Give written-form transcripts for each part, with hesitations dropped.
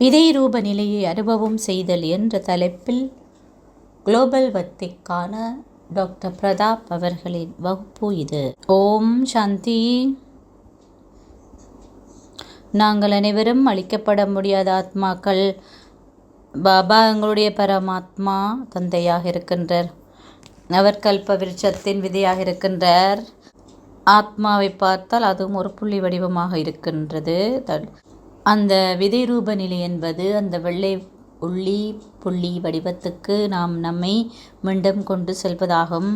விதை ரூப நிலையை அனுபவம் செய்தல் என்ற தலைப்பில் குளோபல் வத்திக்கான டாக்டர் பிரதாப் அவர்களின் வகுப்பு இது. ஓம் சாந்தி. நாங்கள் அனைவரும் அழிக்கப்பட முடியாத ஆத்மாக்கள். பாபா எங்களுடைய பரமாத்மா தந்தையாக இருக்கின்றார். அவர் கல்ப விருட்சத்தின் விதையாக இருக்கின்றார். ஆத்மாவை பார்த்தால் அதுவும் ஒரு புள்ளி வடிவமாக இருக்கின்றது. அந்த விதை ரூப நிலை என்பது அந்த வெள்ளை உள்ளி புள்ளி வடிவத்துக்கு நாம் நம்மை மீண்டும் கொண்டு செல்வதாகும்.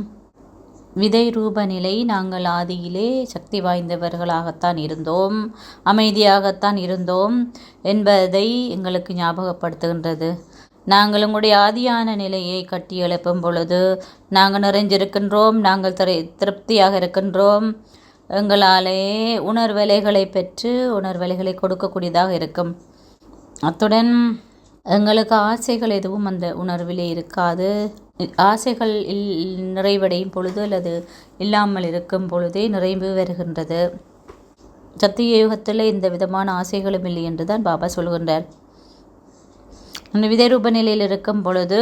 விதை ரூப நிலை நாங்கள் ஆதியிலே சக்தி வாய்ந்தவர்களாகத்தான் இருந்தோம், அமைதியாகத்தான் இருந்தோம் என்பதை எங்களுக்கு ஞாபகப்படுத்துகின்றது. நாங்கள் உங்களுடைய ஆதியான நிலையை கட்டி எழுப்பும் பொழுது நாங்கள் நிறைஞ்சிருக்கின்றோம், நாங்கள் திருப்தியாக இருக்கின்றோம். எங்களாலே உணர்வலைகளை பெற்று உணர்வலைகளை கொடுக்கக்கூடியதாக இருக்கும். அத்துடன் எங்களுக்கு ஆசைகள் எதுவும் அந்த உணர்விலே இருக்காது. ஆசைகள் நிறைவடையும் பொழுது அல்லது இல்லாமல் இருக்கும் பொழுதே நிறைவு வருகின்றது. சத்திய யுகத்தில் எந்த விதமான ஆசைகளும் இல்லை என்று தான் பாபா சொல்கின்றார். விதை ரூப நிலையில் இருக்கும் பொழுது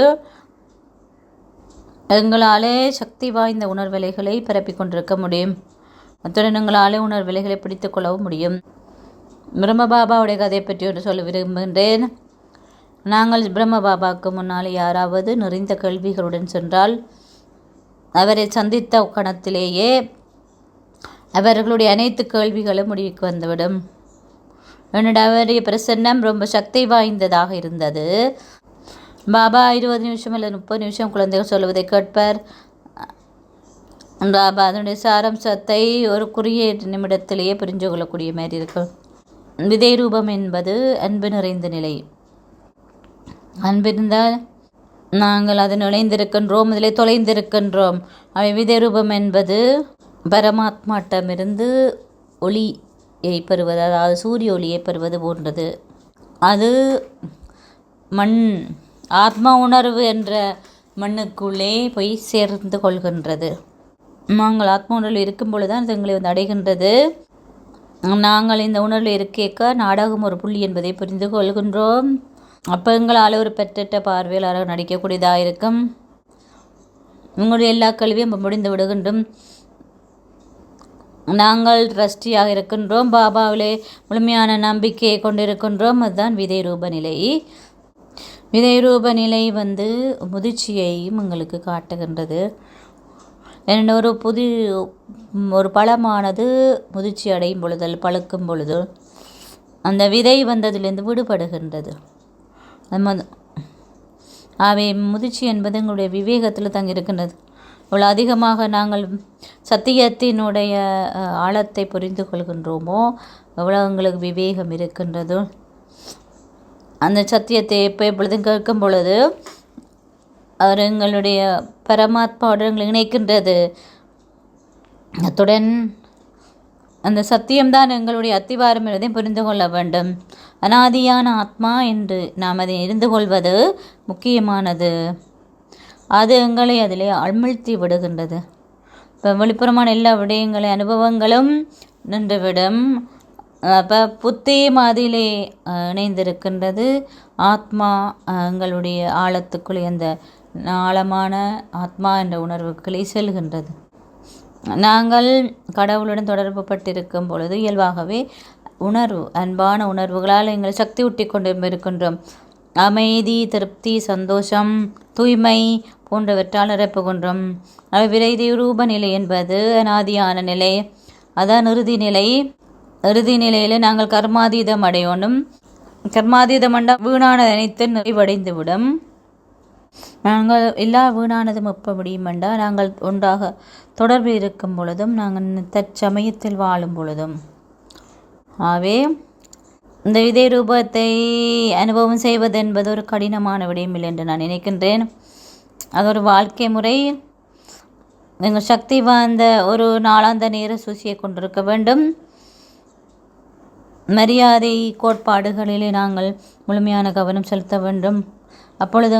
எங்களாலே சக்தி வாய்ந்த உணர்வலைகளை பரப்பிக் கொண்டிருக்க முடியும். அத்துடன் எங்களாலே உணர்வலைகளை பிடித்து கொள்ளவும் முடியும். பிரம்ம பாபாவுடைய கதையை பற்றி ஒன்று சொல்ல விரும்புகின்றேன். நாங்கள் பிரம்ம பாபாவுக்கு முன்னால் யாராவது நிறைந்த கேள்விகளுடன் சென்றால் அவரை சந்தித்த கணத்திலேயே அவர்களுடைய அனைத்து கேள்விகளும் முடிவுக்கு வந்துவிடும். என்னுடைய அவருடைய பிரசன்னம் ரொம்ப சக்தி வாய்ந்ததாக இருந்தது. பாபா 20 நிமிஷம் அல்லது 30 நிமிஷம் குழந்தைகள் சொல்வதை கேட்பார். பாபா அதனுடைய சாரம்சத்தை ஒரு குறுகிய நிமிடத்திலேயே புரிஞ்சு கொள்ளக்கூடிய மாதிரி இருக்கும். விதை ரூபம் என்பது அன்பு நிறைந்த நிலை. அன்பிருந்தால் நாங்கள் அதில் நுழைந்திருக்கின்றோம், அதில் தொலைந்திருக்கின்றோம். அவை விதை ரூபம் என்பது பரமாத்மாட்டமிருந்து ஒளியை பெறுவது, அதாவது சூரிய ஒளியை பெறுவது போன்றது. அது மண் ஆத்மா உணர்வு என்ற மண்ணுக்குள்ளே போய் சேர்ந்து கொள்கின்றது. நாங்கள் ஆத்ம உணர்வில் இருக்கும் பொழுதுதான் அது எங்களை அடைகின்றது. நாங்கள் இந்த உணர்வில் இருக்க நாடகம் ஒரு புள்ளி என்பதை புரிந்து கொள்கின்றோம். அப்போ எங்களால் ஒரு பெற்ற பார்வையாளராக நடிக்கக்கூடியதாக இருக்கும். உங்களுடைய எல்லா கல்வியும் முடிந்து விடுகின்றோம். நாங்கள் ட்ரஸ்டியாக இருக்கின்றோம், பாபாவிலே முழுமையான நம்பிக்கையை கொண்டிருக்கின்றோம். அதுதான் விதை ரூப நிலை. விதை ரூப நிலை முதிர்ச்சியையும் எங்களுக்கு காட்டுகின்றது. ஒரு பழமானது முதிர்ச்சி அடையும் பொழுது பழுக்கும் பொழுது அந்த விதை வந்ததிலிருந்து விடுபடுகின்றது. அவை முதிர்ச்சி என்பது எங்களுடைய விவேகத்தில் தங்கியிருக்கின்றது. இவ்வளோ அதிகமாக நாங்கள் சத்தியத்தினுடைய ஆழத்தை புரிந்து கொள்கின்றோமோ எவ்வளோ எங்களுக்கு விவேகம் இருக்கின்றதோ அந்த சத்தியத்தை எப்பொழுதும் கேட்கும் பொழுது அவர் எங்களுடைய பரமாத்மாவோடு எங்களை இணைக்கின்றது. அத்துடன் அந்த சத்தியம்தான் எங்களுடைய அத்திவாரம் என்பதையும் புரிந்து கொள்ள வேண்டும். அனாதியான ஆத்மா என்று நாம் அதை இருந்து கொள்வது முக்கியமானது. அது எங்களை அதிலே அமிழ்த்தி விடுகின்றது. இப்போ வெளிப்புறமான எல்லா விடயங்களை அனுபவங்களும் நின்றுவிடும். அப்போ புத்தியும் அதிலே இணைந்திருக்கின்றது. ஆத்மா எங்களுடைய ஆழத்துக்குள்ளே அந்த ஆழமான ஆத்மா என்ற உணர்வுகளை செல்கின்றது. நாங்கள் கடவுளுடன் தொடர்பு பட்டிருக்கும் பொழுது இயல்பாகவே அன்பான உணர்வுகளால் எங்களை சக்தி ஊட்டி கொண்டு இருக்கின்றோம். அமைதி, திருப்தி, சந்தோஷம், தூய்மை போன்றவற்றால் நிரப்புகின்றோம். அவை விதை ரூப நிலை என்பது அனாதியான நிலை. அதான் இறுதி நிலை. இறுதி நிலையில் நாங்கள் கர்மாதீதம் அடையணும். கர்மாதீதம் அண்ட வீணானது அனைத்து நிறைவடைந்துவிடும். நாங்கள் எல்லா வீணானதும் எப்ப முடியும் என்றால் நாங்கள் ஒன்றாக தொடர்பு இருக்கும் பொழுதும் நாங்கள் தற்சமயத்தில் வாழும் பொழுதும். ஆகவே இந்த விதை ரூபத்தை அனுபவம் செய்வது என்பது ஒரு கடினமான விடயமில்லை என்று நான் நினைக்கின்றேன். அது ஒரு வாழ்க்கை முறை. எங்கள் சக்தி வாய்ந்த ஒரு நாளாந்த நேர சூசியை கொண்டிருக்க வேண்டும். மரியாதை கோட்பாடுகளிலே நாங்கள் முழுமையான கவனம் செலுத்த வேண்டும். அப்பொழுது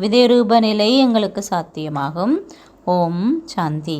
விதை ரூப நிலை எங்களுக்கு சாத்தியமாகும். ஓம் சாந்தி.